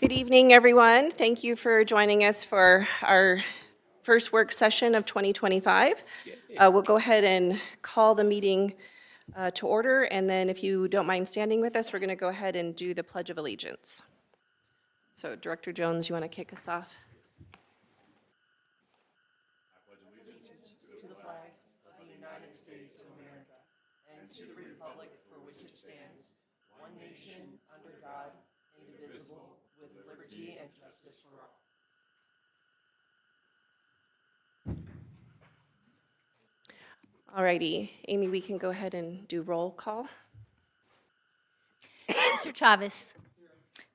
Good evening, everyone. Thank you for joining us for our first work session of 2025. We'll go ahead and call the meeting to order, and then if you don't mind standing with us, we're going to go ahead and do the Pledge of Allegiance. So Director Jones, you want to kick us off? All righty, Amy, we can go ahead and do roll call. Mr. Chavez.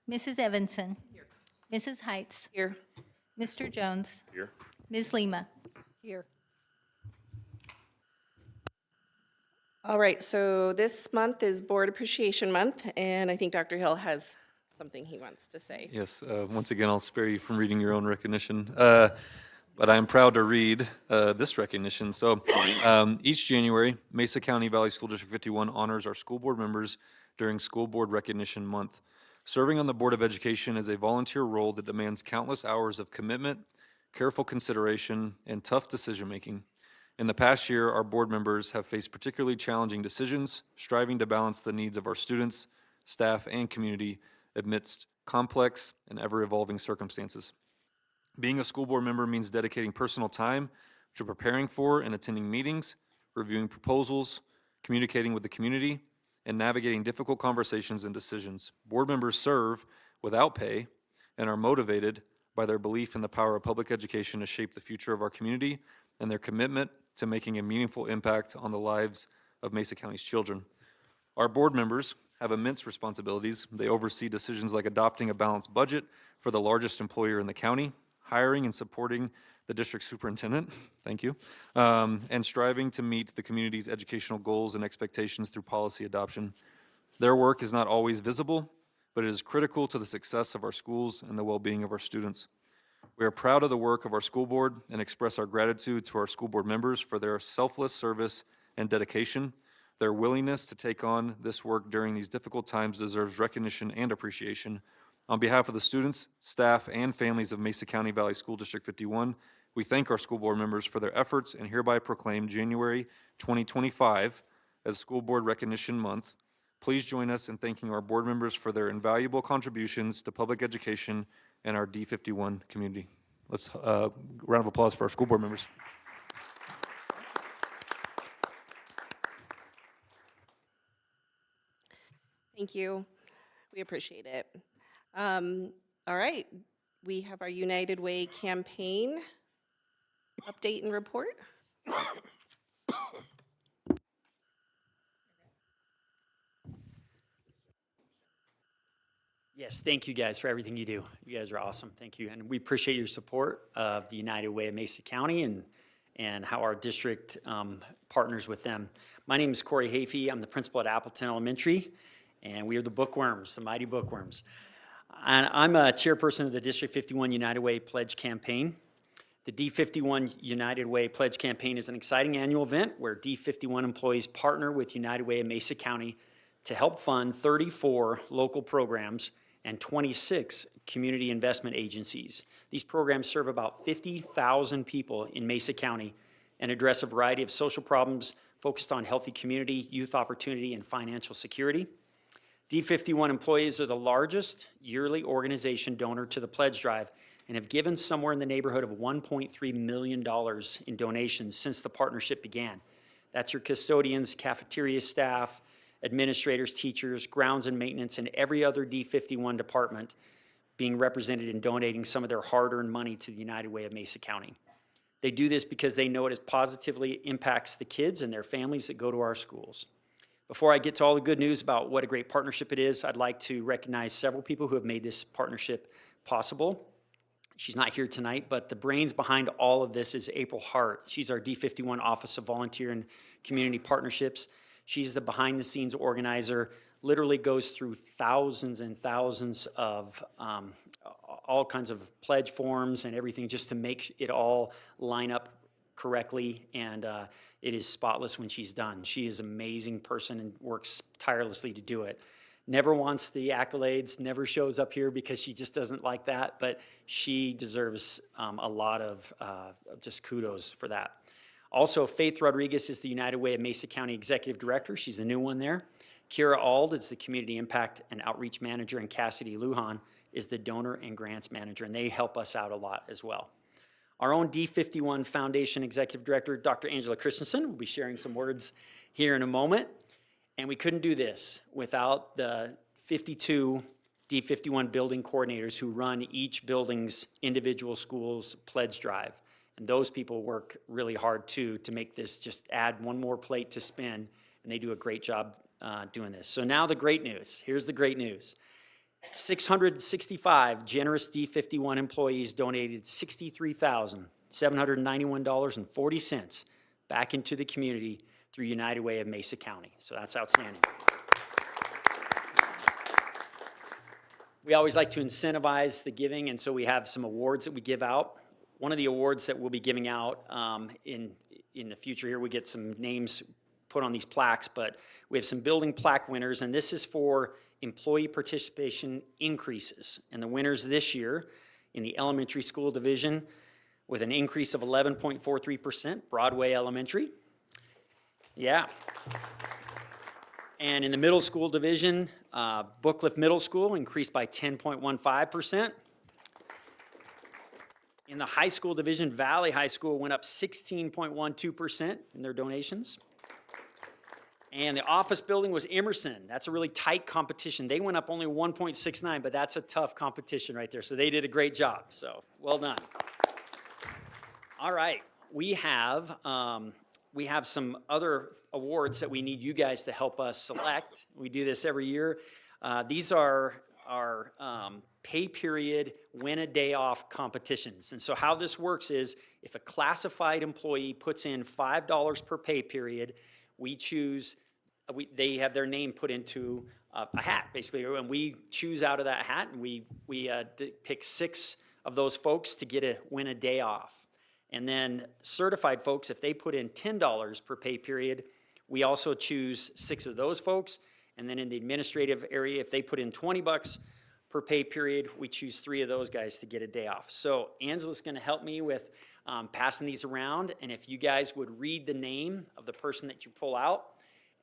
Mrs. Evanson. Mrs. Heights. Here. Mr. Jones. Here. Ms. Lima. Here. All right, so this month is Board Appreciation Month, and I think Dr. Hill has something he wants to say. Yes, once again, I'll spare you from reading your own recognition, but I'm proud to read this recognition. So each January, Mesa County Valley School District 51 honors our school board members during School Board Recognition Month. Serving on the Board of Education is a volunteer role that demands countless hours of commitment, careful consideration, and tough decision-making. In the past year, our board members have faced particularly challenging decisions, striving to balance the needs of our students, staff, and community amidst complex and ever-evolving circumstances. Being a school board member means dedicating personal time to preparing for and attending meetings, reviewing proposals, communicating with the community, and navigating difficult conversations and decisions. Board members serve without pay and are motivated by their belief in the power of public education to shape the future of our community and their commitment to making a meaningful impact on the lives of Mesa County's children. Our board members have immense responsibilities. They oversee decisions like adopting a balanced budget for the largest employer in the county, hiring and supporting the district superintendent, thank you, and striving to meet the community's educational goals and expectations through policy adoption. Their work is not always visible, but it is critical to the success of our schools and the well-being of our students. We are proud of the work of our school board and express our gratitude to our school board members for their selfless service and dedication. Their willingness to take on this work during these difficult times deserves recognition and appreciation. On behalf of the students, staff, and families of Mesa County Valley School District 51, we thank our school board members for their efforts and hereby proclaim January 2025 as School Board Recognition Month. Please join us in thanking our board members for their invaluable contributions to public education and our D51 community. Let's round of applause for our school board members. Thank you. We appreciate it. All right, we have our United Way campaign update and report. Yes, thank you guys for everything you do. You guys are awesome. Thank you. And we appreciate your support of the United Way of Mesa County and how our district partners with them. My name is Corey Hafey. I'm the principal at Appleton Elementary, and we are the Bookworms, the mighty Bookworms. And I'm a chairperson of the District 51 United Way Pledge Campaign. The D51 United Way Pledge Campaign is an exciting annual event where D51 employees partner with United Way of Mesa County to help fund 34 local programs and 26 community investment agencies. These programs serve about 50,000 people in Mesa County and address a variety of social problems focused on healthy community, youth opportunity, and financial security. D51 employees are the largest yearly organization donor to the pledge drive and have given somewhere in the neighborhood of $1.3 million in donations since the partnership began. That's your custodians, cafeteria staff, administrators, teachers, grounds and maintenance, and every other D51 department being represented in donating some of their hard-earned money to the United Way of Mesa County. They do this because they know it positively impacts the kids and their families that go to our schools. Before I get to all the good news about what a great partnership it is, I'd like to recognize several people who have made this partnership possible. She's not here tonight, but the brains behind all of this is April Hart. She's our D51 Office of Volunteer and Community Partnerships. She's the behind-the-scenes organizer, literally goes through thousands and thousands of all kinds of pledge forms and everything just to make it all line up correctly, and it is spotless when she's done. She is an amazing person and works tirelessly to do it. never wants the accolades, never shows up here because she just doesn't like that, but she deserves a lot of just kudos for that. Also, Faith Rodriguez is the United Way of Mesa County Executive Director. She's a new one there. Kira Ald is the Community Impact and Outreach Manager, and Cassidy Lujan is the Donor and Grants Manager, and they help us out a lot as well. Our own D51 Foundation Executive Director, Dr. Angela Christensen, will be sharing some words here in a moment. And we couldn't do this without the 52 D51 building coordinators who run each building's individual school's pledge drive. And those people work really hard too to make this just add one more plate to spin, and they do a great job doing this. So now the great news. Here's the great news. 665 generous D51 employees donated $63,791.40 back into the community through United Way of Mesa County. So that's outstanding. We always like to incentivize the giving, and so we have some awards that we give out. One of the awards that we'll be giving out in the future here, we get some names put on these plaques, but we have some building plaque winners, and this is for employee participation increases. And the winners this year in the elementary school division with an increase of 11.43%, Broadway Elementary. Yeah. And in the middle school division, Booklift Middle School increased by 10.15%. In the high school division, Valley High School went up 16.12% in their donations. And the office building was Emerson. That's a really tight competition. They went up only 1.69, but that's a tough competition right there. So they did a great job. So well done. All right, we have some other awards that we need you guys to help us select. We do this every year. These are our pay period win a day off competitions. And so how this works is if a classified employee puts in $5 per pay period, we choose, they have their name put into a hat, basically, and we choose out of that hat, and we pick 6 of those folks to win a day off. And then certified folks, if they put in $10 per pay period, we also choose 6 of those folks. And then in the administrative area, if they put in $20 per pay period, we choose 3 of those guys to get a day off. So Angela's gonna help me with passing these around, and if you guys would read the name of the person that you pull out,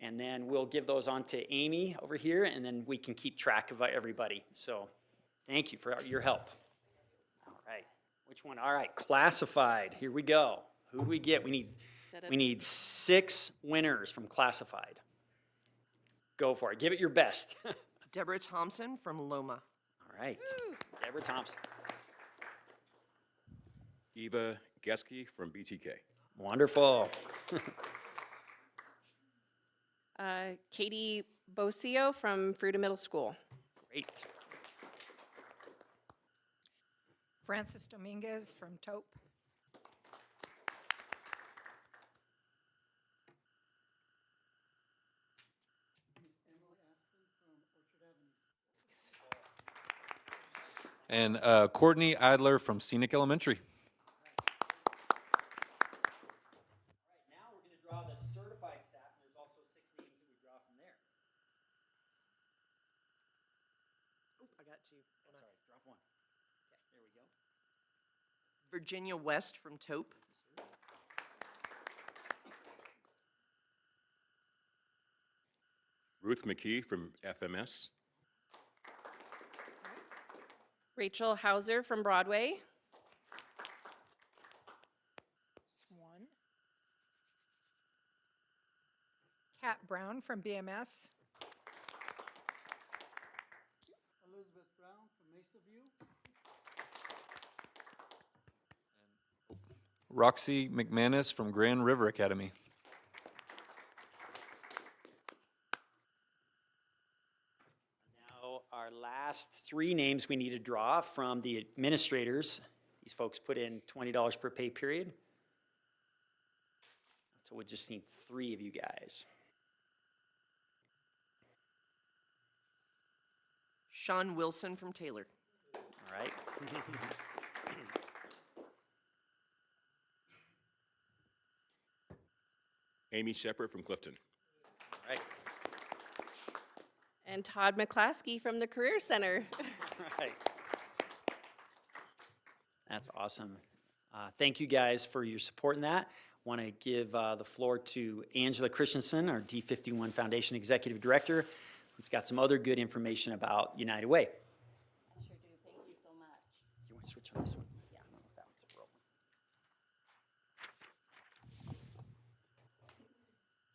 and then we'll give those on to Amy over here, and then we can keep track of everybody. So thank you for your help. All right, which one? All right, classified, here we go. Who do we get? We need 6 winners from classified. Go for it, give it your best. Deborah Thompson from Loma. All right, Deborah Thompson. Eva Geske from BTK. Wonderful. Katie Bocio from Fruita Middle School. Great. Francis Dominguez from Taupe. And Courtney Adler from Scenic Elementary. Now we're going to draw the certified staff, and there's also 6 names that we draw from there. Oh, I got 2. Sorry, drop one. Okay, there we go. Virginia West from Taupe. Ruth McKee from FMS. Rachel Hauser from Broadway. That's 1. Kat Brown from BMS. Elizabeth Brown from Mesa View. Roxy McManus from Grand River Academy. Now, our last 3 names we need to draw from the administrators. These folks put in $20 per pay period. So we just need 3 of you guys. Sean Wilson from Taylor. All right. Amy Shepard from Clifton. All right. And Todd McClaskey from the Career Center. Right. That's awesome. Thank you guys for your support in that. Want to give the floor to Angela Christensen, our D51 Foundation Executive Director, who's got some other good information about United Way. Sure do. Thank you so much. You want to switch on this one? Yeah. I don't know if that one's rolling.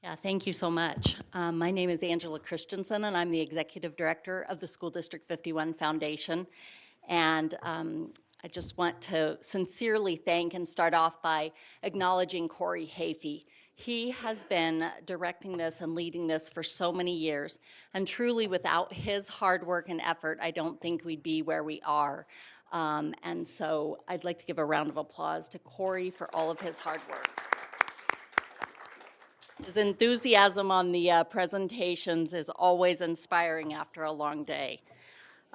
Yeah, thank you so much. My name is Angela Christensen, and I'm the Executive Director of the School District 51 Foundation. And I just want to sincerely thank and start off by acknowledging Corey Hafey. He has been directing this and leading this for so many years, and truly without his hard work and effort, I don't think we'd be where we are. And so I'd like to give a round of applause to Corey for all of his hard work. His enthusiasm on the presentations is always inspiring after a long day.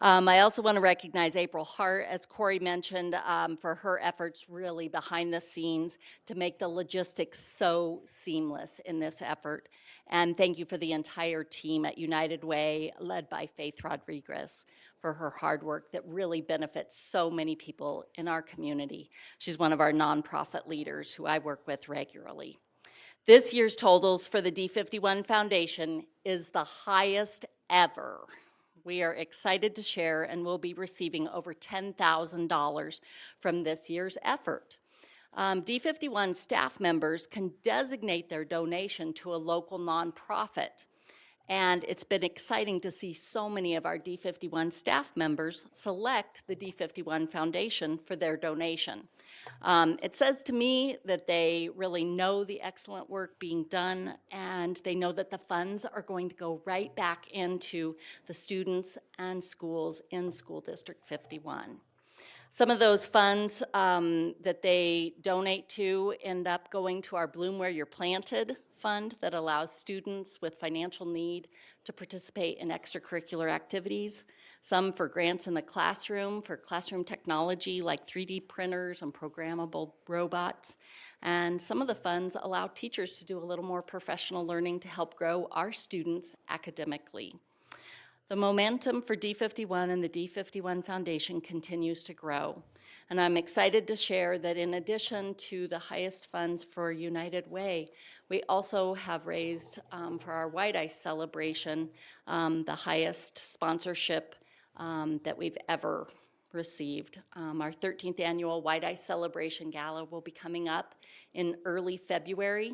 I also want to recognize April Hart, as Corey mentioned, for her efforts really behind the scenes to make the logistics so seamless in this effort. And thank you for the entire team at United Way, led by Faith Rodriguez, for her hard work that really benefits so many people in our community. She's one of our nonprofit leaders who I work with regularly. This year's totals for the D51 Foundation is the highest ever. We are excited to share and will be receiving over $10,000 from this year's effort. D51 staff members can designate their donation to a local nonprofit. And it's been exciting to see so many of our D51 staff members select the D51 Foundation for their donation. It says to me that they really know the excellent work being done, and they know that the funds are going to go right back into the students and schools in School District 51. Some of those funds that they donate to end up going to our Bloom Where You're Planted fund that allows students with financial need to participate in extracurricular activities. Some for grants in the classroom, for classroom technology like 3D printers and programmable robots. And some of the funds allow teachers to do a little more professional learning to help grow our students academically. The momentum for D51 and the D51 Foundation continues to grow. And I'm excited to share that in addition to the highest funds for United Way, we also have raised for our White Ice celebration the highest sponsorship that we've ever received. Our 13th annual White Ice Celebration Gala will be coming up in early February.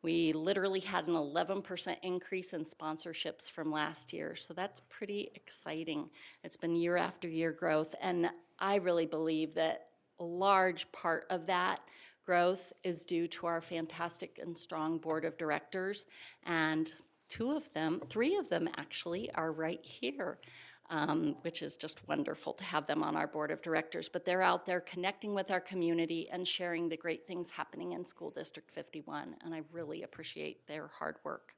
We literally had an 11% increase in sponsorships from last year, so that's pretty exciting. It's been year after year growth, and I really believe that a large part of that growth is due to our fantastic and strong board of directors, and three of them actually are right here. Which is just wonderful to have them on our board of directors. But they're out there connecting with our community and sharing the great things happening in School District 51, and I really appreciate their hard work.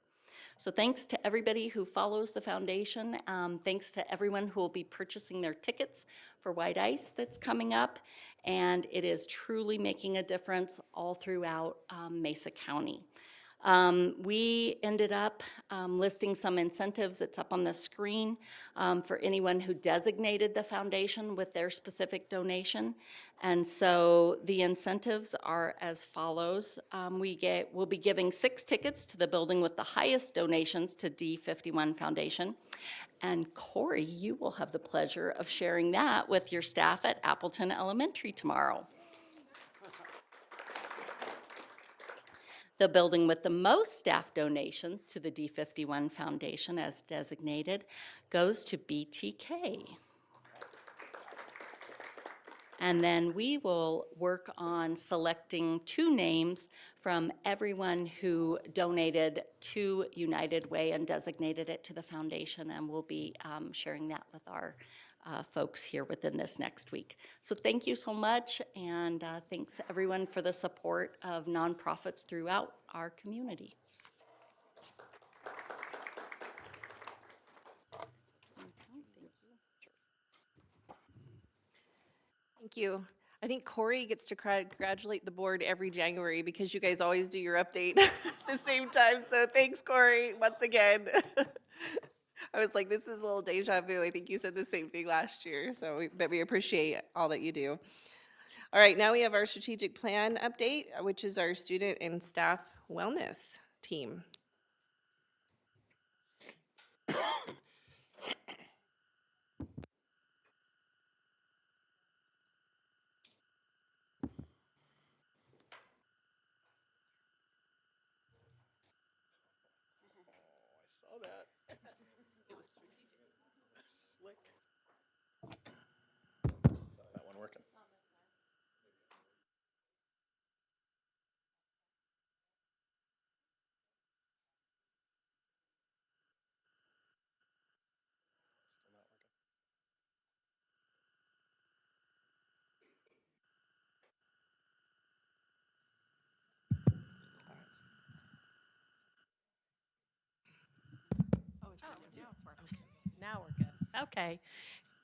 So thanks to everybody who follows the foundation. Thanks to everyone who will be purchasing their tickets for White Ice that's coming up, and it is truly making a difference all throughout Mesa County. We ended up listing some incentives that's up on the screen for anyone who designated the foundation with their specific donation. And so the incentives are as follows. We'll be giving 6 tickets to the building with the highest donations to D51 Foundation. And Corey, you will have the pleasure of sharing that with your staff at Appleton Elementary tomorrow. The building with the most staff donations to the D51 Foundation as designated goes to BTK. And then we will work on selecting 2 names from everyone who donated to United Way and designated it to the foundation, and we'll be sharing that with our folks here within this next week. So thank you so much, and thanks everyone for the support of nonprofits throughout our community. Thank you. I think Corey gets to congratulate the board every January because you guys always do your update at the same time. So thanks, Corey, once again. I was like, this is a little deja vu. I think you said the same thing last year, but we appreciate all that you do. All right, now we have our strategic plan update, which is our student and staff wellness team. Saw that. Slick. That one working. Still not working. Now we're good. Okay.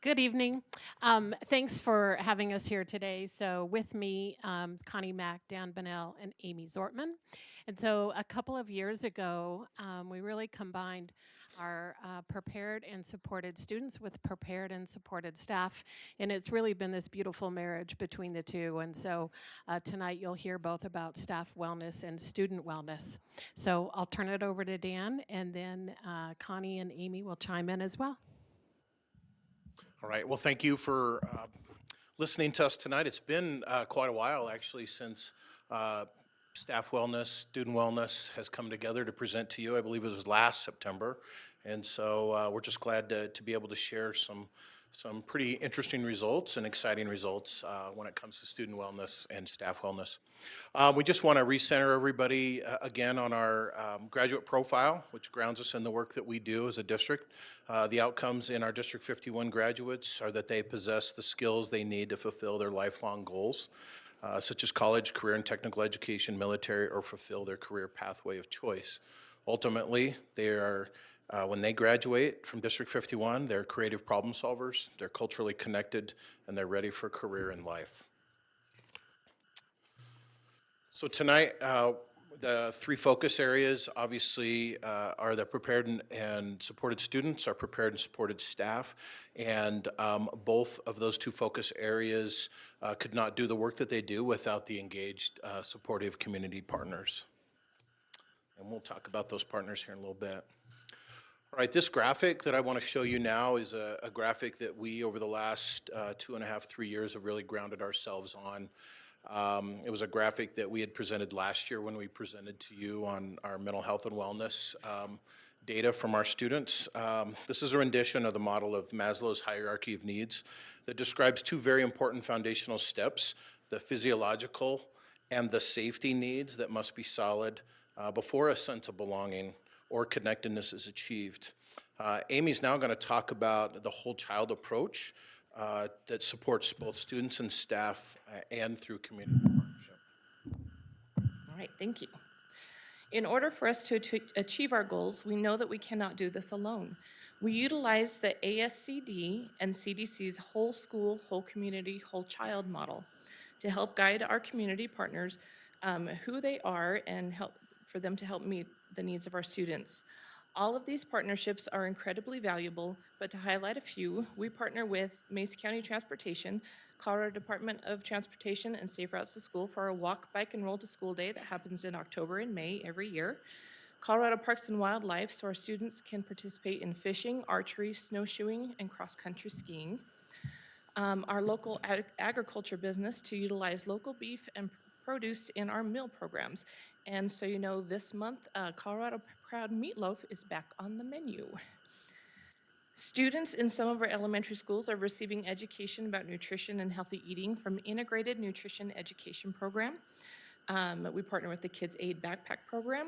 Good evening. Thanks for having us here today. So with me, Connie Mack, Dan Bonnell, and Amy Zortman. And so a couple of years ago, we really combined our prepared and supported students with prepared and supported staff. And it's really been this beautiful marriage between the two. And so tonight you'll hear both about staff wellness and student wellness. So I'll turn it over to Dan, and then Connie and Amy will chime in as well. All right. Well, thank you for listening to us tonight. It's been quite a while, actually, since staff wellness, student wellness has come together to present to you. I believe it was last September. And so we're just glad to be able to share some pretty interesting results and exciting results when it comes to student wellness and staff wellness. We just want to recenter everybody again on our graduate profile, which grounds us in the work that we do as a district. The outcomes in our District 51 graduates are that they possess the skills they need to fulfill their lifelong goals, such as college, career and technical education, military, or fulfill their career pathway of choice. Ultimately, they are when they graduate from District 51, they're creative problem solvers, they're culturally connected, and they're ready for a career in life. So tonight, the three focus areas obviously are the prepared and supported students, our prepared and supported staff, and both of those two focus areas could not do the work that they do without the engaged, supportive community partners. And we'll talk about those partners here in a little bit. All right, this graphic that I want to show you now is a graphic that we, over the last 2.5, 3 years, have really grounded ourselves on. It was a graphic that we had presented last year when we presented to you on our mental health and wellness data from our students. This is a rendition of the model of Maslow's hierarchy of needs that describes two very important foundational steps, the physiological and the safety needs that must be solid before a sense of belonging or connectedness is achieved. Amy's now going to talk about the whole child approach that supports both students and staff and through community partnership. All right, thank you. In order for us to achieve our goals, we know that we cannot do this alone. We utilize the ASCD and CDC's whole school, whole community, whole child model to help guide our community partners who they are and help for them to help meet the needs of our students. All of these partnerships are incredibly valuable, but to highlight a few, we partner with Mesa County Transportation, Colorado Department of Transportation, and Safe Routes to School for our Walk, Bike, and Roll to School Day that happens in October and May every year. Colorado Parks and Wildlife, so our students can participate in fishing, archery, snowshoeing, and cross-country skiing. Our local agriculture business to utilize local beef and produce in our meal programs. And so you know, this month, Colorado Proud Meatloaf is back on the menu. Students in some of our elementary schools are receiving education about nutrition and healthy eating from Integrated Nutrition Education Program. We partner with the Kids Aid Backpack Program.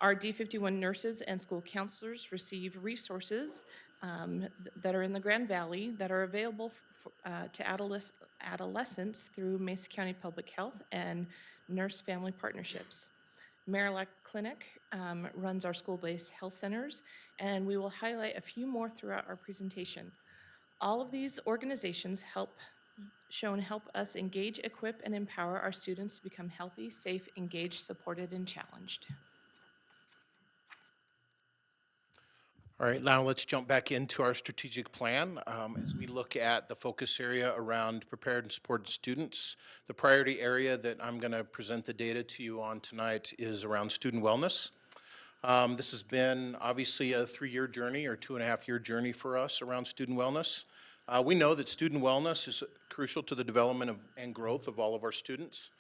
Our D51 nurses and school counselors receive resources that are in the Grand Valley that are available to adolescents through Mesa County Public Health and Nurse Family Partnerships. Marillac Clinic runs our school-based health centers, and we will highlight a few more throughout our presentation. All of these organizations help us engage, equip, and empower our students to become healthy, safe, engaged, supported, and challenged. All right, now let's jump back into our strategic plan. As we look at the focus area around prepared and supported students, the priority area that I'm going to present the data to you on tonight is around student wellness. This has been obviously a 3-year journey or 2.5-year journey for us around student wellness. We know that student wellness is crucial to the development of, and growth of all of our students.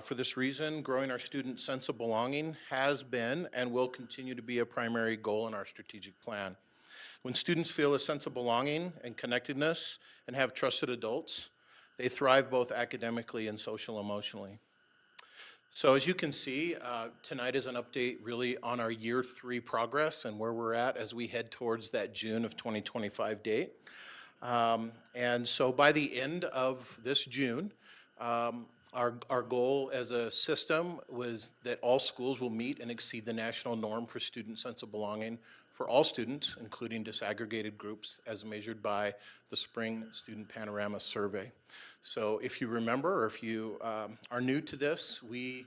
For this reason, growing our student sense of belonging has been and will continue to be a primary goal in our strategic plan. When students feel a sense of belonging and connectedness and have trusted adults, they thrive both academically and social emotionally. So as you can see, tonight is an update really on our year 3 progress and where we're at as we head towards that June of 2025 date. And so by the end of this June, our goal as a system was that all schools will meet and exceed the national norm for student sense of belonging for all students, including disaggregated groups, as measured by the Spring Student Panorama Survey. So if you remember, or if you are new to this, we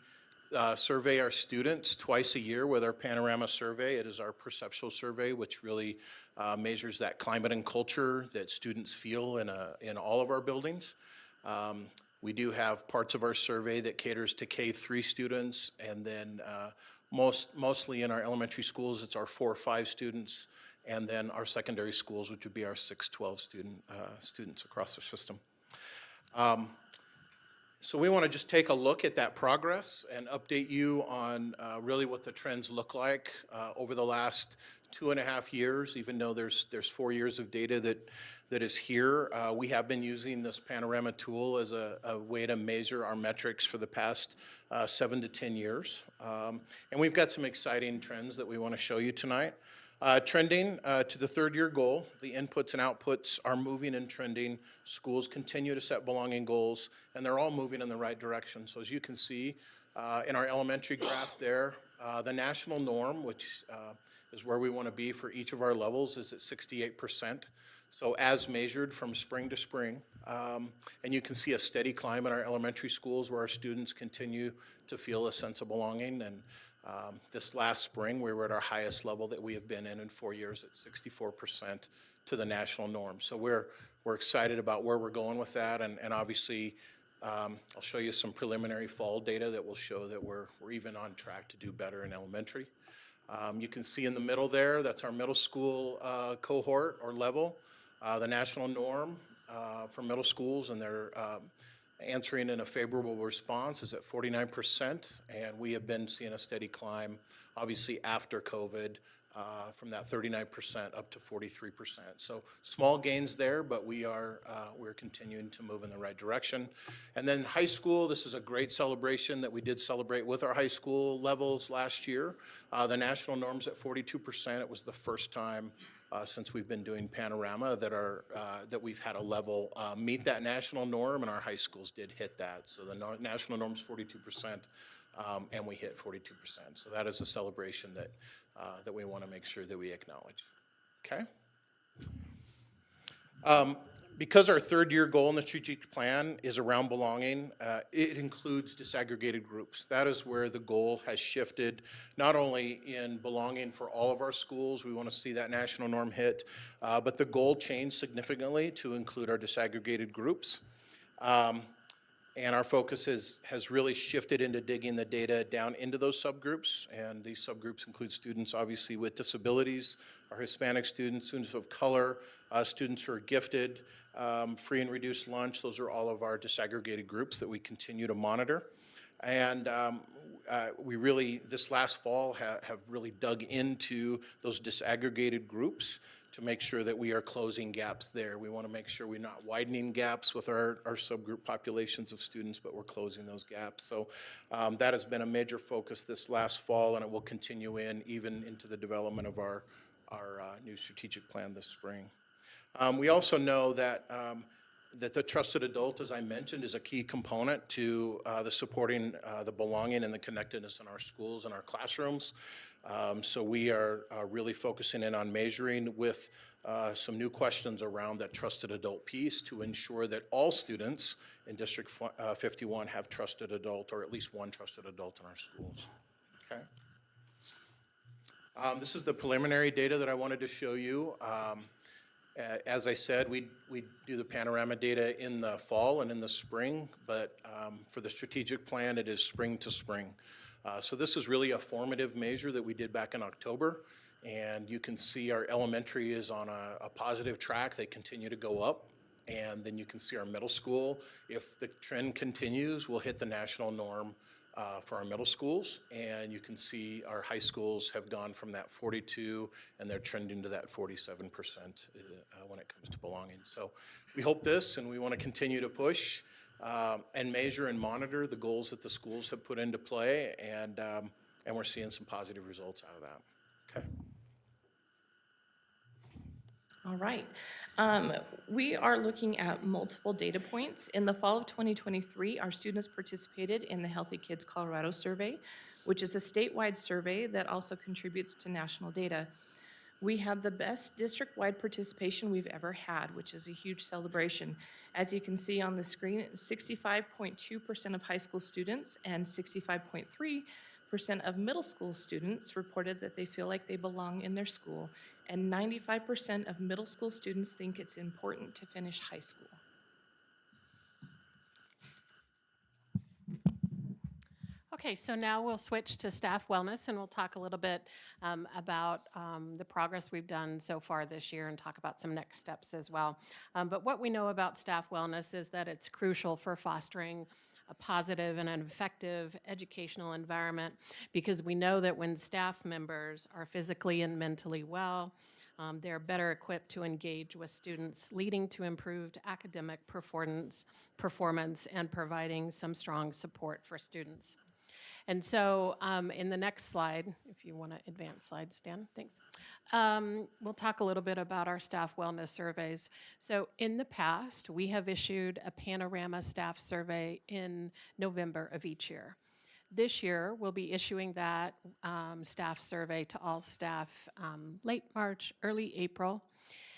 survey our students twice a year with our Panorama Survey. It is our perceptual survey, which really measures that climate and culture that students feel in all of our buildings. We do have parts of our survey that caters to K-3 students, and then mostly in our elementary schools, it's our 4 or 5 students, and then our secondary schools, which would be our 6-12 students across the system. So we want to just take a look at that progress and update you on really what the trends look like over the last 2.5 years, even though there's 4 years of data that is here. We have been using this Panorama tool as a way to measure our metrics for the past 7 to 10 years. And we've got some exciting trends that we want to show you tonight. Trending to the 3rd-year goal, the inputs and outputs are moving and trending. Schools continue to set belonging goals, and they're all moving in the right direction. So as you can see in our elementary graph there, the national norm, which is where we want to be for each of our levels, is at 68%. So as measured from spring to spring. And you can see a steady climb in our elementary schools where our students continue to feel a sense of belonging. And this last spring, we were at our highest level that we have been in 4 years at 64% to the national norm. So we're excited about where we're going with that. And obviously, I'll show you some preliminary fall data that will show that we're even on track to do better in elementary. You can see in the middle there, that's our middle school cohort or level. The national norm for middle schools, and they're answering in a favorable response, is at 49%, and we have been seeing a steady climb, obviously after COVID, from that 39% up to 43%. So small gains there, but we're continuing to move in the right direction. And then high school, this is a great celebration that we did celebrate with our high school levels last year. The national norm's at 42%. It was the first time since we've been doing Panorama that we've had a level meet that national norm, and our high schools did hit that. So the national norm's 42%, and we hit 42%. So that is a celebration that we want to make sure that we acknowledge. Okay? Because our 3rd-year goal in the strategic plan is around belonging, it includes disaggregated groups. That is where the goal has shifted, not only in belonging for all of our schools, we want to see that national norm hit, but the goal changed significantly to include our disaggregated groups. And our focus has really shifted into digging the data down into those subgroups. And these subgroups include students, obviously, with disabilities, our Hispanic students, students of color, students who are gifted, free and reduced lunch. Those are all of our disaggregated groups that we continue to monitor. And we really, this last fall, have really dug into those disaggregated groups to make sure that we are closing gaps there. We want to make sure we're not widening gaps with our subgroup populations of students, but we're closing those gaps. So that has been a major focus this last fall, and it will continue even into the development of our new strategic plan this spring. We also know that the trusted adult, as I mentioned, is a key component to the supporting the belonging and the connectedness in our schools and our classrooms. So we are really focusing in on measuring with some new questions around that trusted adult piece to ensure that all students in District 51 have trusted adult, or at least one trusted adult in our schools. Okay. This is the preliminary data that I wanted to show you. As I said, we do the panorama data in the fall and in the spring, but for the strategic plan, it is spring to spring. So this is really a formative measure that we did back in October, and you can see our elementary is on a positive track. They continue to go up, and then you can see our middle school. If the trend continues, we'll hit the national norm for our middle schools, and you can see our high schools have gone from that 42, and they're trending to that 47% when it comes to belonging. So we hope this, and we want to continue to push and measure and monitor the goals that the schools have put into play, and we're seeing some positive results out of that. Okay. All right. We are looking at multiple data points. In the fall of 2023, our students participated in the Healthy Kids Colorado Survey, which is a statewide survey that also contributes to national data. We had the best district-wide participation we've ever had, which is a huge celebration. As you can see on the screen, 65.2% of high school students and 65.3% of middle school students reported that they feel like they belong in their school, and 95% of middle school students think it's important to finish high school. Okay, so now we'll switch to staff wellness, and we'll talk a little bit about the progress we've done so far this year and talk about some next steps as well. But what we know about staff wellness is that it's crucial for fostering a positive and an effective educational environment, because we know that when staff members are physically and mentally well, they're better equipped to engage with students, leading to improved academic performance and providing some strong support for students. And so in the next slide, if you want to advance slides, Dan, thanks. We'll talk a little bit about our staff wellness surveys. So in the past, we have issued a panorama staff survey in November of each year. This year, we'll be issuing that staff survey to all staff late March, early April.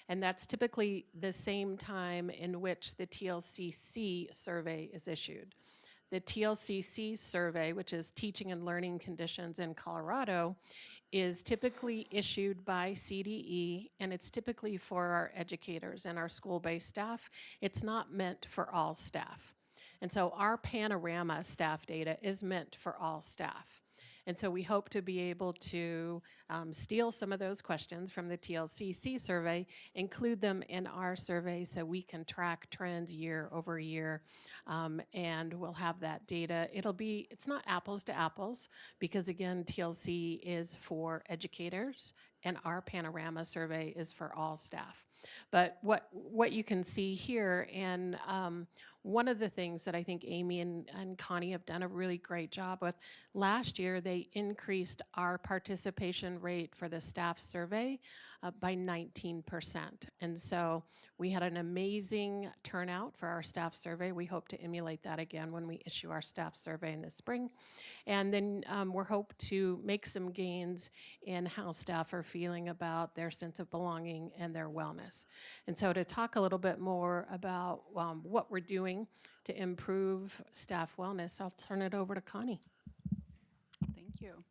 And that's typically the same time in which the TLCC survey is issued. The TLCC survey, which is Teaching and Learning Conditions in Colorado, is typically issued by CDE, and it's typically for our educators and our school-based staff. It's not meant for all staff. And so our panorama staff data is meant for all staff. And so we hope to be able to steal some of those questions from the TLCC survey, include them in our survey so we can track trends year over year, and we'll have that data. It's not apples to apples, because again, TLC is for educators and our panorama survey is for all staff. But what you can see here, and one of the things that I think Amy and Connie have done a really great job with, last year they increased our participation rate for the staff survey by 19%. And so we had an amazing turnout for our staff survey. We hope to emulate that again when we issue our staff survey in the spring. And then we're hope to make some gains in how staff are feeling about their sense of belonging and their wellness. And so to talk a little bit more about what we're doing to improve staff wellness, I'll turn it over to Connie. Thank you.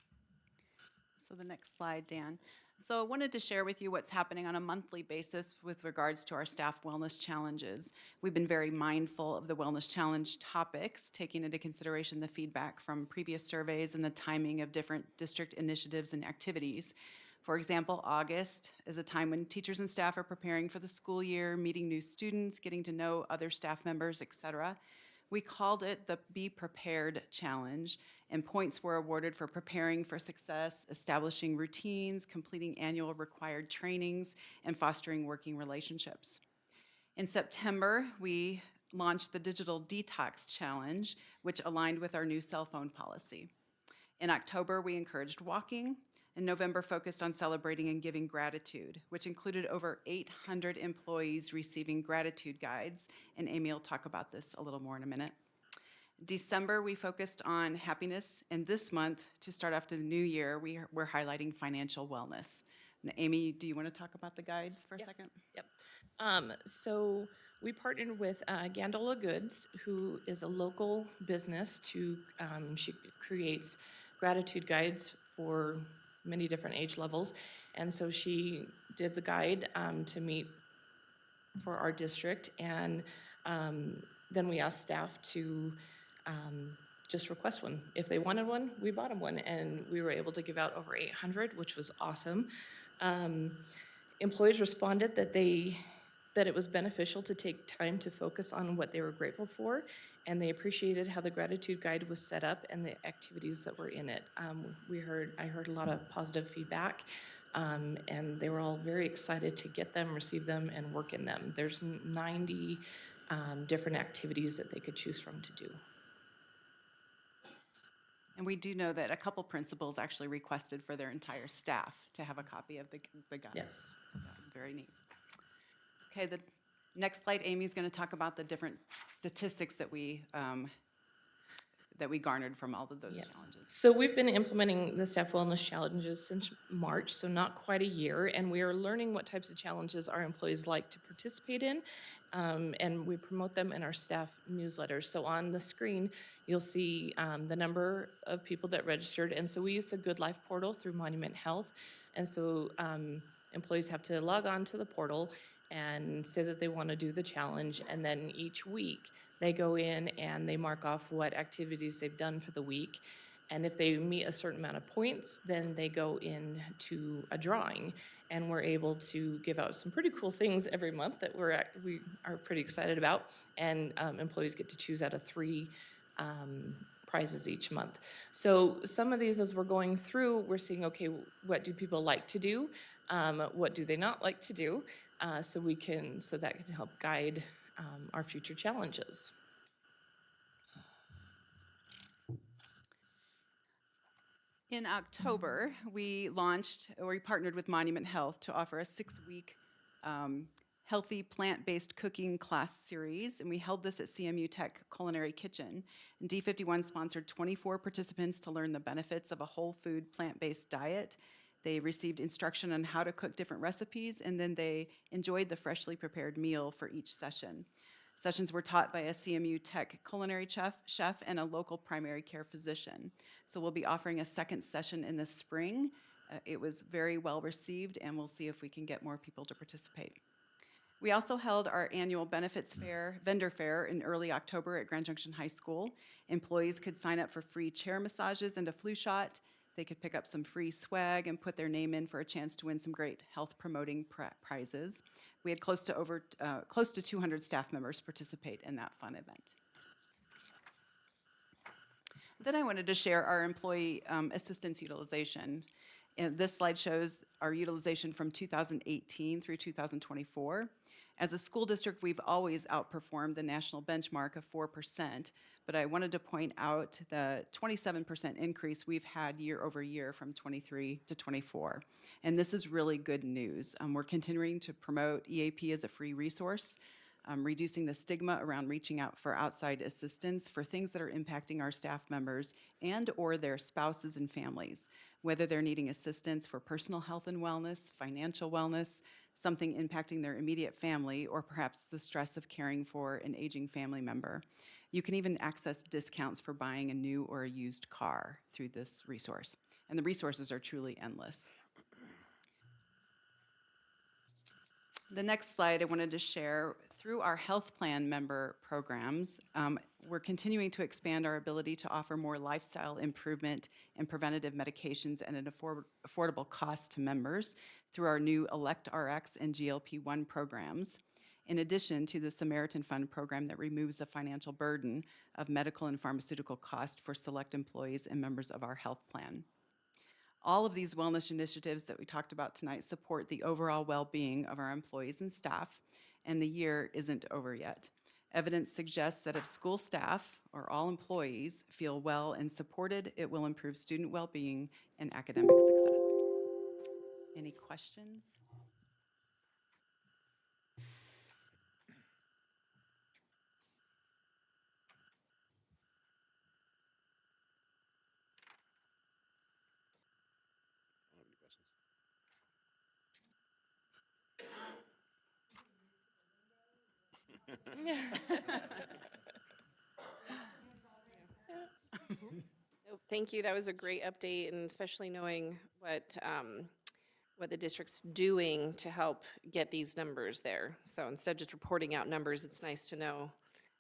So the next slide, Dan. So I wanted to share with you what's happening on a monthly basis with regards to our staff wellness challenges. We've been very mindful of the wellness challenge topics, taking into consideration the feedback from previous surveys and the timing of different district initiatives and activities. For example, August is a time when teachers and staff are preparing for the school year, meeting new students, getting to know other staff members, etc. We called it the Be Prepared Challenge, and points were awarded for preparing for success, establishing routines, completing annual required trainings, and fostering working relationships. In September, we launched the Digital Detox Challenge, which aligned with our new cell phone policy. In October, we encouraged walking. And November focused on celebrating and giving gratitude, which included over 800 employees receiving gratitude guides, and Amy will talk about this a little more in a minute. December, we focused on happiness, and this month, to start off the new year, we're highlighting financial wellness. And Amy, do you want to talk about the guides for a second? Yep. So we partnered with Gandola Goods, who is a local business. She creates gratitude guides for many different age levels. And so she did the guide to meet for our district, and then we asked staff to just request one. If they wanted one, we bought them one, and we were able to give out over 800, which was awesome. Employees responded that it was beneficial to take time to focus on what they were grateful for, and they appreciated how the gratitude guide was set up and the activities that were in it. I heard a lot of positive feedback, and they were all very excited to get them, receive them, and work in them. There's 90 different activities that they could choose from to do. And we do know that a couple principals actually requested for their entire staff to have a copy of the guide. Yes. So that was very neat. Okay, the next slide, Amy's going to talk about the different statistics that we garnered from all of those challenges. So we've been implementing the staff wellness challenges since March, so not quite a year, and we are learning what types of challenges our employees like to participate in, and we promote them in our staff newsletters. So on the screen, you'll see the number of people that registered, and so we use the Good Life portal through Monument Health, and so employees have to log on to the portal and say that they want to do the challenge, and then each week they go in and they mark off what activities they've done for the week, and if they meet a certain amount of points, then they go into a drawing, and we're able to give out some pretty cool things every month that we are pretty excited about, and employees get to choose out of 3 prizes each month. So some of these, as we're going through, we're seeing, okay, what do people like to do? What do they not like to do? So that can help guide our future challenges. In October, we partnered with Monument Health to offer a 6-week healthy plant-based cooking class series, and we held this at CMU Tech Culinary Kitchen. And D51 sponsored 24 participants to learn the benefits of a whole food plant-based diet. They received instruction on how to cook different recipes, and then they enjoyed the freshly prepared meal for each session. Sessions were taught by a CMU Tech culinary chef and a local primary care physician. So we'll be offering a second session in the spring. It was very well received, and we'll see if we can get more people to participate. We also held our annual benefits fair, vendor fair, in early October at Grand Junction High School. Employees could sign up for free chair massages and a flu shot. They could pick up some free swag and put their name in for a chance to win some great health-promoting prizes. We had close to 200 staff members participate in that fun event. Then I wanted to share our employee assistance utilization. And this slide shows our utilization from 2018 through 2024. As a school district, we've always outperformed the national benchmark of 4%, but I wanted to point out the 27% increase we've had year over year from 23 to 24. And this is really good news. We're continuing to promote EAP as a free resource, reducing the stigma around reaching out for outside assistance for things that are impacting our staff members and or their spouses and families, whether they're needing assistance for personal health and wellness, financial wellness, something impacting their immediate family, or perhaps the stress of caring for an aging family member. You can even access discounts for buying a new or a used car through this resource. And the resources are truly endless. The next slide I wanted to share, through our health plan member programs, we're continuing to expand our ability to offer more lifestyle improvement and preventative medications at an affordable cost to members through our new ElectRx and GLP-1 programs, in addition to the Samaritan Fund program that removes the financial burden of medical and pharmaceutical costs for select employees and members of our health plan. All of these wellness initiatives that we talked about tonight support the overall well-being of our employees and staff, and the year isn't over yet. Evidence suggests that if school staff or all employees feel well and supported, it will improve student well-being and academic success. Any questions? Thank you. That was a great update, and especially knowing what the district's doing to help get these numbers there. So instead of just reporting out numbers, it's nice to know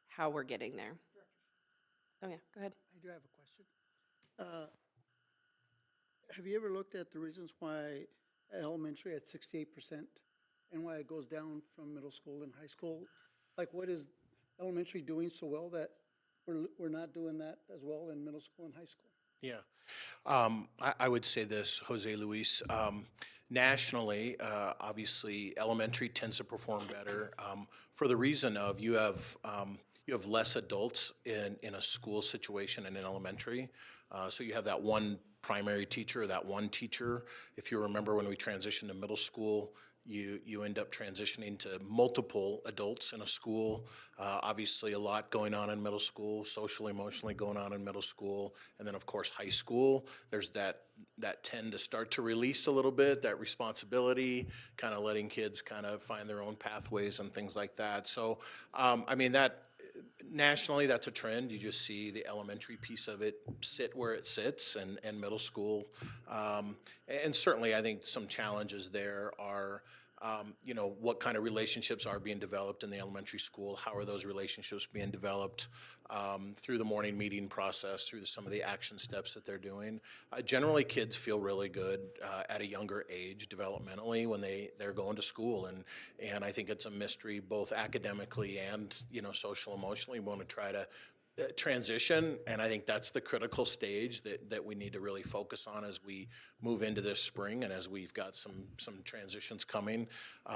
how we're getting there. Oh, yeah, go ahead. I do have a question. Have you ever looked at the reasons why elementary at 68% and why it goes down from middle school and high school? Like, what is elementary doing so well that we're not doing that as well in middle school and high school? Yeah. I would say this, Jose Luis. Nationally, obviously, elementary tends to perform better for the reason of you have less adults in a school situation and in elementary. So you have that one primary teacher, that one teacher. If you remember when we transitioned to middle school, you end up transitioning to multiple adults in a school. Obviously, a lot going on in middle school, socially, emotionally going on in middle school. And then, of course, high school. There's that tend to start to release a little bit, that responsibility, kind of letting kids kind of find their own pathways and things like that. So, I mean, that nationally, that's a trend. You just see the elementary piece of it sit where it sits, and middle school. And certainly, I think some challenges there are, what kind of relationships are being developed in the elementary school? How are those relationships being developed through the morning meeting process, through some of the action steps that they're doing? Generally, kids feel really good at a younger age developmentally when they're going to school, and I think it's a mystery both academically and social emotionally. We want to try to transition, and I think that's the critical stage that we need to really focus on as we move into this spring and as we've got some transitions coming.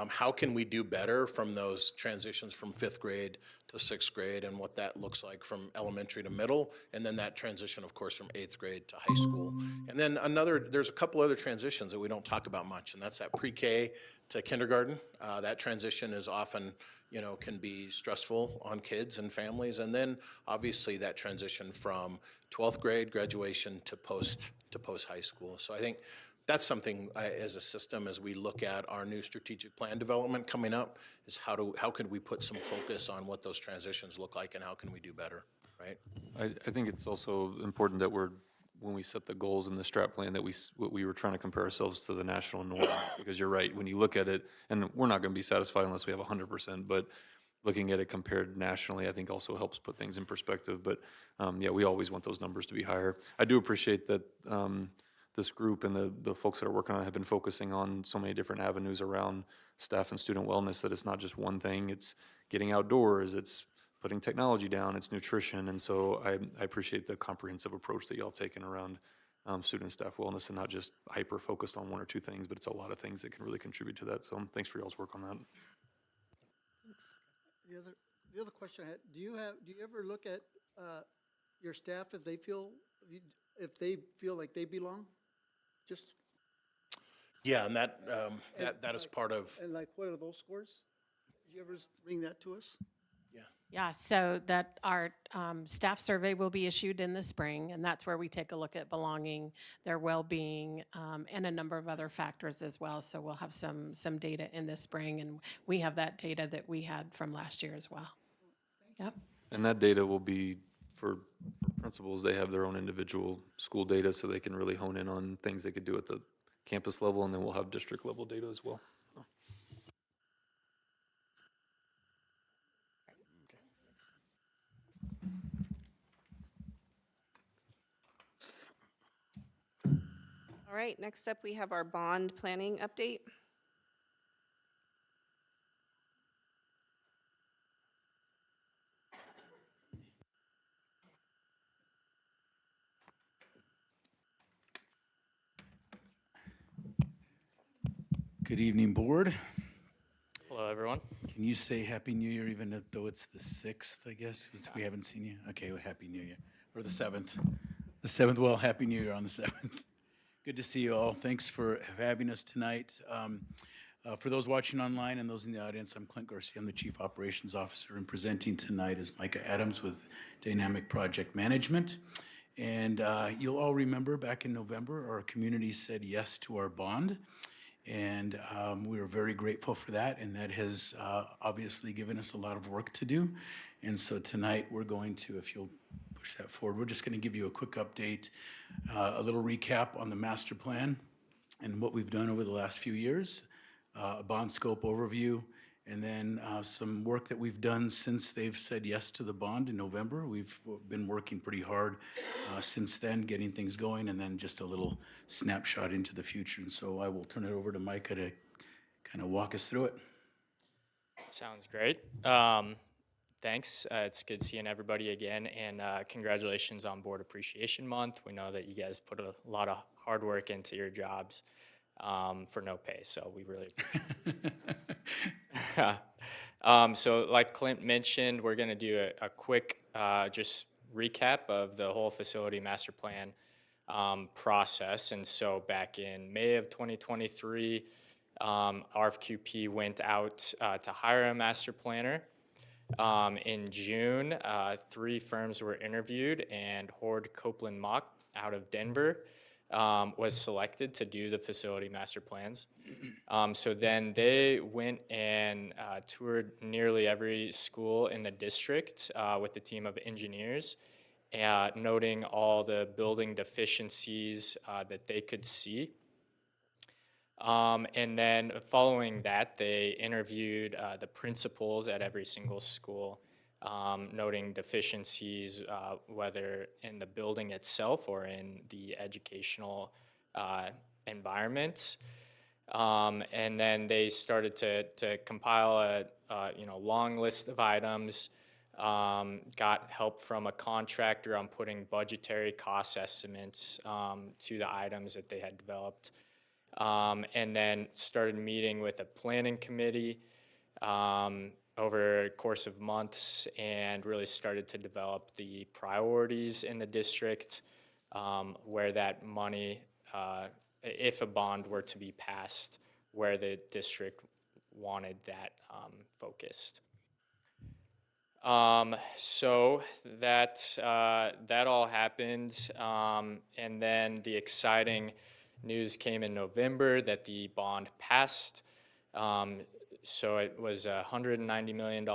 How can we do better from those transitions from 5th grade to 6th grade and what that looks like from elementary to middle, and then that transition, of course, from 8th grade to high school. And then there's a couple other transitions that we don't talk about much, and that's that pre-K to kindergarten. That transition is often can be stressful on kids and families. And then obviously that transition from 12th grade graduation to post high school. So I think that's something as a system, as we look at our new strategic plan development coming up, is how can we put some focus on what those transitions look like and how can we do better, right? I think it's also important that when we set the goals in the strat plan, that we were trying to compare ourselves to the national norm, because you're right, when you look at it, and we're not going to be satisfied unless we have 100%, but looking at it compared nationally, I think also helps put things in perspective. But yeah, we always want those numbers to be higher. I do appreciate that this group and the folks that are working on it have been focusing on so many different avenues around staff and student wellness, that it's not just one thing. It's getting outdoors, it's putting technology down, it's nutrition. And so I appreciate the comprehensive approach that y'all have taken around student and staff wellness, and not just hyper-focused on one or two things, but it's a lot of things that can really contribute to that. So thanks for y'all's work on that. Thanks. The other question I had, do you ever look at your staff if they feel like they belong? Just Yeah, and that is part of. And like, what are those scores? Did you ever bring that to us? Yeah, so that our staff survey will be issued in the spring, and that's where we take a look at belonging, their well-being, and a number of other factors as well. So we'll have some data in the spring, and we have that data that we had from last year as well. Yep. And that data will be for principals. They have their own individual school data, so they can really hone in on things they could do at the campus level, and then we'll have district level data as well. All right, next up, we have our bond planning update. Good evening, board. Hello, everyone. Can you say Happy New Year even though it's the 6th, I guess? We haven't seen you. Okay, well, Happy New Year. Or the 7th. The 7th, well, Happy New Year on the 7th. Good to see you all. Thanks for having us tonight. For those watching online and those in the audience, I'm Clint Garcia. I'm the Chief Operations Officer, and presenting tonight is Micah Adams with Dynamic Project Management. And you'll all remember back in November, our community said yes to our bond. And we are very grateful for that, and that has obviously given us a lot of work to do. And so tonight we're going to, if you'll push that forward, we're just going to give you a quick update, a little recap on the master plan, and what we've done over the last few years, a bond scope overview, and then some work that we've done since they've said yes to the bond in November. We've been working pretty hard since then, getting things going, and then just a little snapshot into the future. And so I will turn it over to Micah to kind of walk us through it. Sounds great. Thanks. It's good seeing everybody again, and congratulations on Board Appreciation Month. We know that you guys put a lot of hard work into your jobs for no pay, so we really appreciate it. So like Clint mentioned, we're going to do a quick just recap of the whole facility master plan process. And so back in May of 2023, RFQP went out to hire a master planner. In June, 3 firms were interviewed, and Horde Copeland Mock out of Denver was selected to do the facility master plans. So then they went and toured nearly every school in the district with a team of engineers, noting all the building deficiencies that they could see. And then following that, they interviewed the principals at every single school, noting deficiencies, whether in the building itself or in the educational environment. And then they started to compile a long list of items, got help from a contractor on putting budgetary cost estimates to the items that they had developed. And then started meeting with a planning committee over a course of months, and really started to develop the priorities in the district, where that money, if a bond were to be passed, where the district wanted that focused. So that all happened, and then the exciting news came in November that the bond passed. So it was $190 million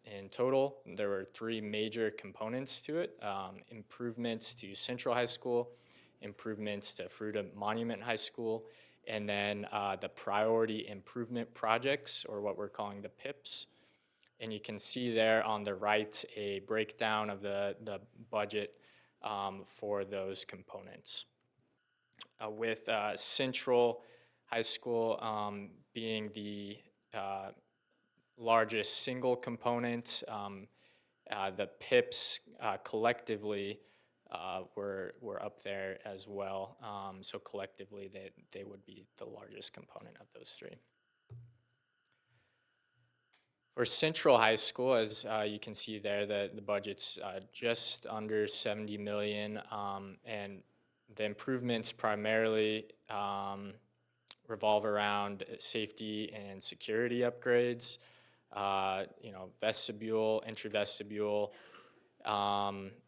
in total. There were 3 major components to it: improvements to Central High School, improvements to Fruita Monument High School, and then the priority improvement projects, or what we're calling the PIPs. And you can see there on the right a breakdown of the budget for those components. With Central High School being the largest single component, the PIPs collectively were up there as well. So collectively, they would be the largest component of those 3. For Central High School, as you can see there, the budget's just under $70 million, and the improvements primarily revolve around safety and security upgrades, vestibule, entry vestibule,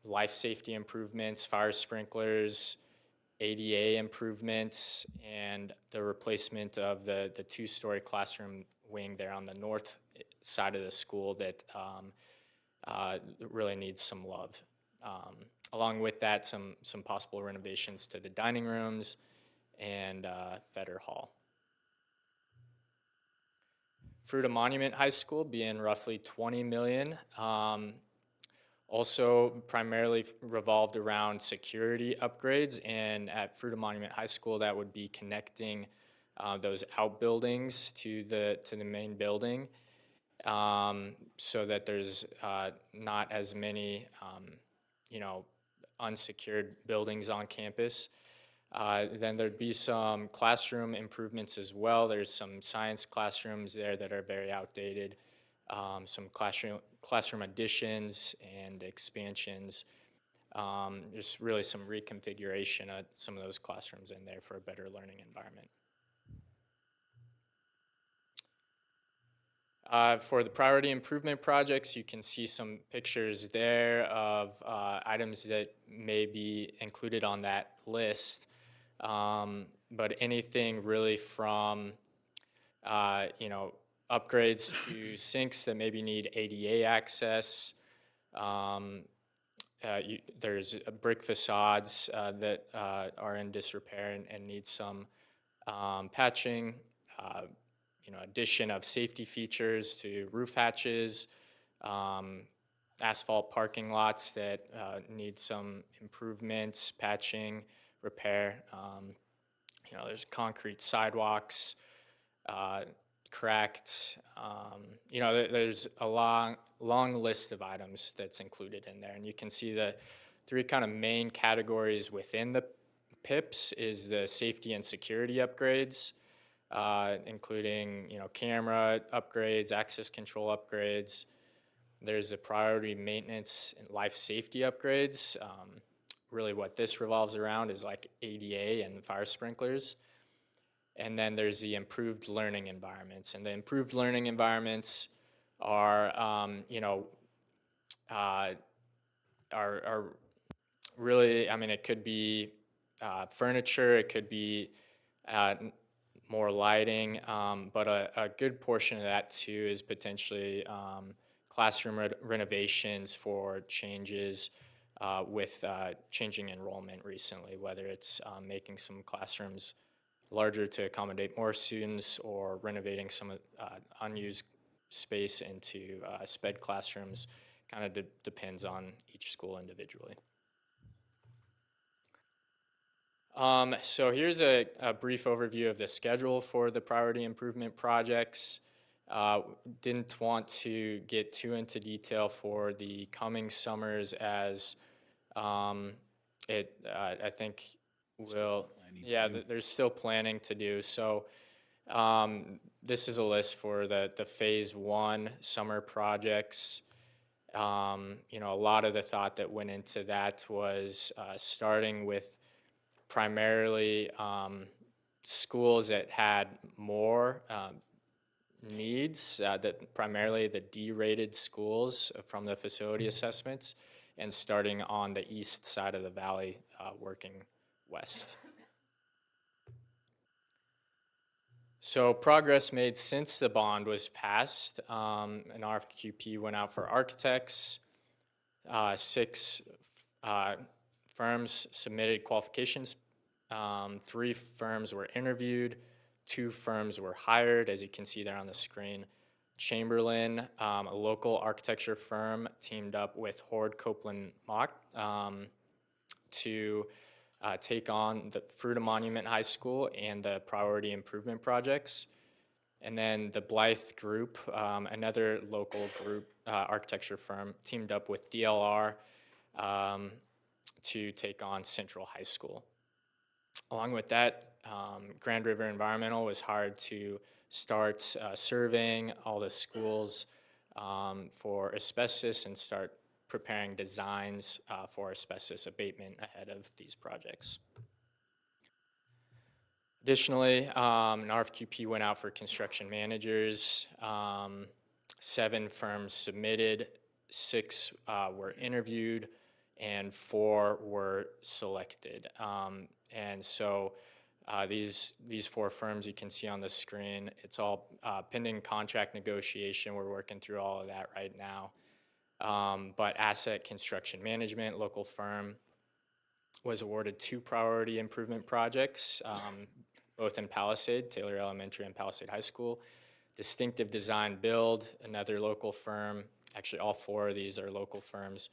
life safety improvements, fire sprinklers, ADA improvements, and the replacement of the 2-story classroom wing there on the north side of the school that really needs some love. Along with that, some possible renovations to the dining rooms and Fetter Hall. Fruita Monument High School being roughly $20 million. Also primarily revolved around security upgrades, and at Fruita Monument High School that would be connecting those outbuildings to the main building, so that there's not as many unsecured buildings on campus. Then there'd be some classroom improvements as well. There's some science classrooms there that are very outdated, some classroom additions and expansions, just really some reconfiguration of some of those classrooms in there for a better learning environment. For the priority improvement projects, you can see some pictures there of items that may be included on that list. But anything really from, upgrades to sinks that maybe need ADA access. There's brick facades that are in disrepair and need some patching, addition of safety features to roof hatches, asphalt parking lots that need some improvements, patching, repair. There's concrete sidewalks, cracked. There's a long list of items that's included in there, and you can see the three kind of main categories within the PIPs is the safety and security upgrades, including camera upgrades, access control upgrades. There's the priority maintenance and life safety upgrades. Really what this revolves around is like ADA and fire sprinklers. And then there's the improved learning environments. And the improved learning environments are, are really, it could be furniture, it could be more lighting, but a good portion of that too is potentially classroom renovations for changes with changing enrollment recently, whether it's making some classrooms larger to accommodate more students or renovating some unused space into SPED classrooms. Kind of depends on each school individually. So here's a brief overview of the schedule for the priority improvement projects. Didn't want to get too into detail for the coming summers as I think there's still planning to do. So this is a list for the phase 1 summer projects. A lot of the thought that went into that was starting with primarily schools that had more needs, that primarily the D-rated schools from the facility assessments, and starting on the east side of the valley, working west. So progress made since the bond was passed. An RFQP went out for architects. 6 firms submitted qualifications. 3 firms were interviewed. 2 firms were hired, as you can see there on the screen. Chamberlain, a local architecture firm, teamed up with Horde Copeland Mock to take on the Fruita Monument High School and the priority improvement projects. And then the Blythe Group, another local group architecture firm, teamed up with DLR to take on Central High School. Along with that, Grand River Environmental was hired to start surveying all the schools for asbestos and start preparing designs for asbestos abatement ahead of these projects. Additionally, an RFQP went out for construction managers. 7 firms submitted, 6 were interviewed, and 4 were selected. And so these 4 firms you can see on the screen, it's all pending contract negotiation. We're working through all of that right now. But Asset Construction Management, local firm, was awarded 2 priority improvement projects, both in Palisade, Taylor Elementary and Palisade High School. Distinctive Design Build, another local firm. Actually, all 4 of these are local firms.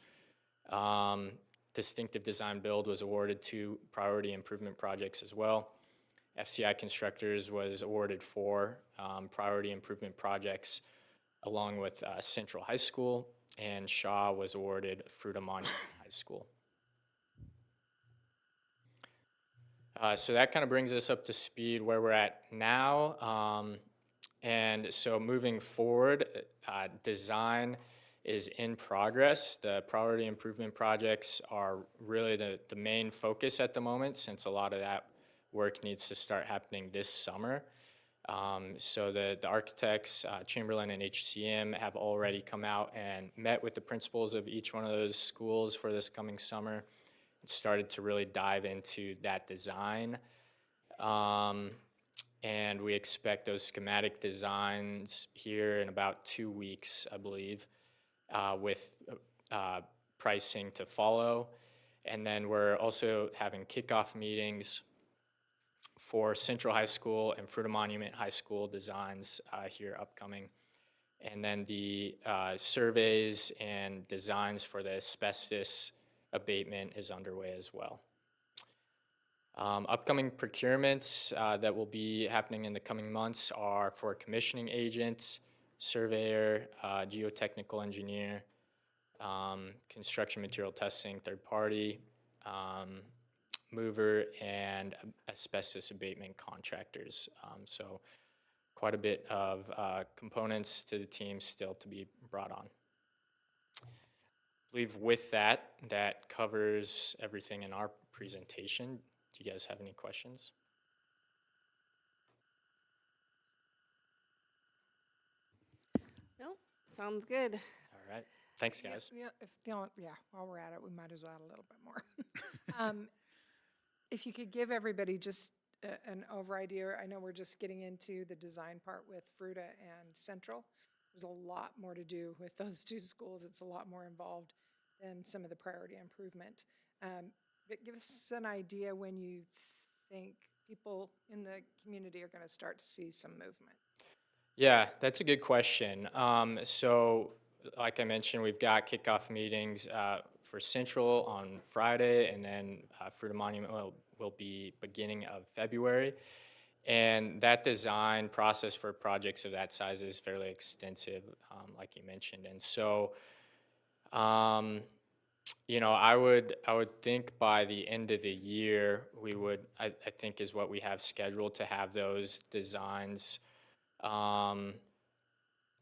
Distinctive Design Build was awarded 2 priority improvement projects as well. FCI Constructors was awarded 4 priority improvement projects along with Central High School, and Shaw was awarded Fruita Monument High School. So that kind of brings us up to speed where we're at now. And so moving forward, design is in progress. The priority improvement projects are really the main focus at the moment, since a lot of that work needs to start happening this summer. So the architects, Chamberlain and HCM, have already come out and met with the principals of each one of those schools for this coming summer and started to really dive into that design. And we expect those schematic designs here in about 2 weeks, I believe, with pricing to follow. And then we're also having kickoff meetings for Central High School and Fruita Monument High School designs here upcoming. And then the surveys and designs for the asbestos abatement is underway as well. Upcoming procurements that will be happening in the coming months are for commissioning agents, surveyor, geotechnical engineer, construction material testing, third party, mover, and asbestos abatement contractors. So quite a bit of components to the team still to be brought on. I believe with that, that covers everything in our presentation. Do you guys have any questions? No, sounds good. All right. Thanks, guys. While we're at it, we might as well add a little bit more. If you could give everybody just an over idea, I know we're just getting into the design part with Fruita and Central. There's a lot more to do with those two schools. It's a lot more involved than some of the priority improvement. But give us an idea when you think people in the community are going to start to see some movement. Yeah, that's a good question. So like I mentioned, we've got kickoff meetings for Central on Friday, and then Fruita Monument will be beginning of February. And that design process for projects of that size is fairly extensive, like you mentioned. And so, you know, I would think by the end of the year, we would, I think is what we have scheduled to have those designs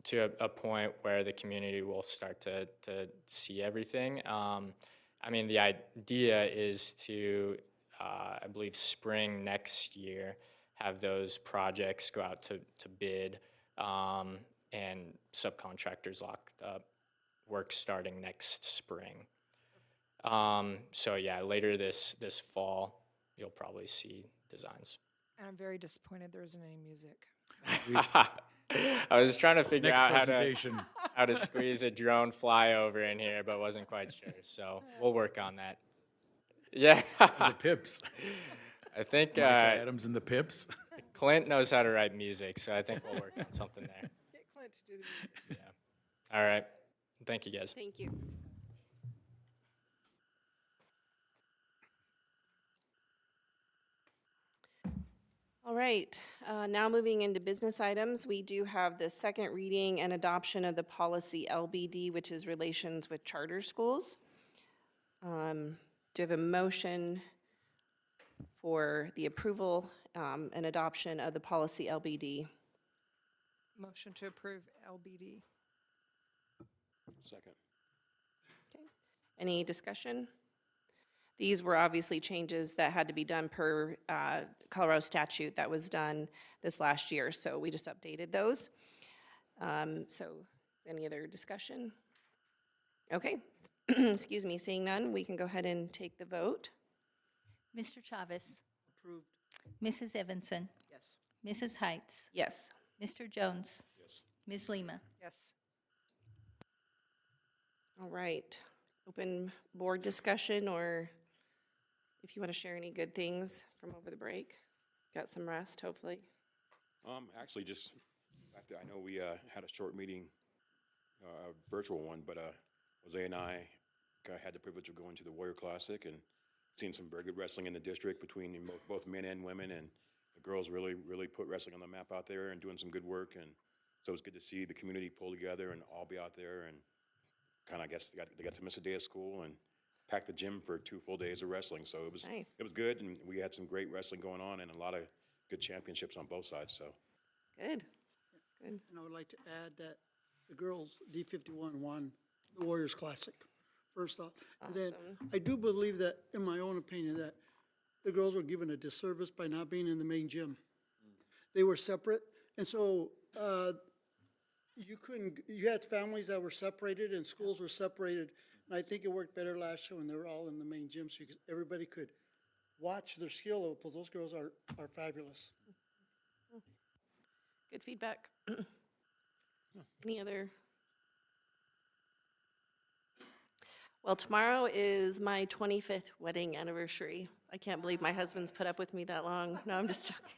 to a point where the community will start to see everything. I mean, the idea is to, I believe, spring next year, have those projects go out to bid and subcontractors locked up, work starting next spring. So yeah, later this fall, you'll probably see designs. And I'm very disappointed there isn't any music. I was trying to figure Next out presentation. how to squeeze a drone flyover in here, but wasn't quite sure. So we'll work on that. Yeah. The Pips. I think Micah Adams and the Pips. Clint knows how to write music, so I think we'll work on something there. Get Clint to do the music. Yeah. All right. Thank you, guys. Thank you. All right, now moving into business items, we do have the second reading and adoption of the policy LBD, which is relations with charter schools. Do you have a motion for the approval and adoption of the policy LBD? Motion to approve LBD. Second. Okay. Any discussion? These were obviously changes that had to be done per Colorado statute that was done this last year, so we just updated those. So any other discussion? Okay, excuse me, seeing none, we can go ahead and take the vote. Mr. Chavez. Approved. Mrs. Evanson. Yes. Mrs. Heights. Yes. Mr. Jones. Yes. Ms. Lima. Yes. All right, open board discussion, or if you want to share any good things from over the break. Got some rest, hopefully. Actually, just, I know we had a short meeting, a virtual one, but Jose and I had the privilege of going to the Warrior Classic and seeing some very good wrestling in the district between both men and women, and the girls really put wrestling on the map out there and doing some good work. And so it's good to see the community pull together and all be out there, and kind of, I guess, they got to miss a day of school and packed the gym for 2 full days of wrestling. So it was Nice. It was good, and we had some great wrestling going on and a lot of good championships on both sides. So Good. Good. And I would like to add that the girls, D51, won the Warriors Classic, first off. And then Awesome. I do believe that, in my own opinion, that the girls were given a disservice by not being in the main gym. They were separate, and so you had families that were separated and schools were separated. And I think it worked better last year when they were all in the main gym, so everybody could watch their skill, because those girls are fabulous. Good feedback. Any other? Well, tomorrow is my 25th wedding anniversary. I can't believe my husband's put up with me that long. No, I'm just joking.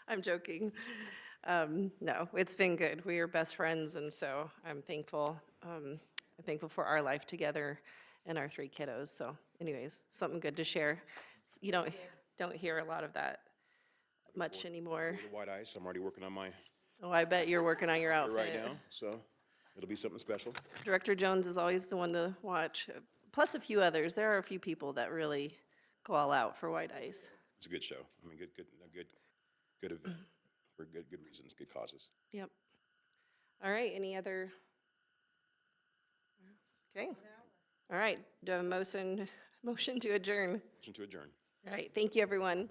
I'm joking. No, it's been good. We are best friends, and so I'm thankful. I'm thankful for our life together and our 3 kiddos. So anyways, something good to share. You don't hear a lot of that much anymore. The white ice, I'm already working on my Oh, I bet you're working on your outfit. right now, so it'll be something special. Director Jones is always the one to watch, plus a few others. There are a few people that really go all out for white ice. It's a good show. I mean, good event for good reasons, good causes. Yep. All right, any other? Okay. All right, do a motion to adjourn. Motion to adjourn. All right, thank you, everyone.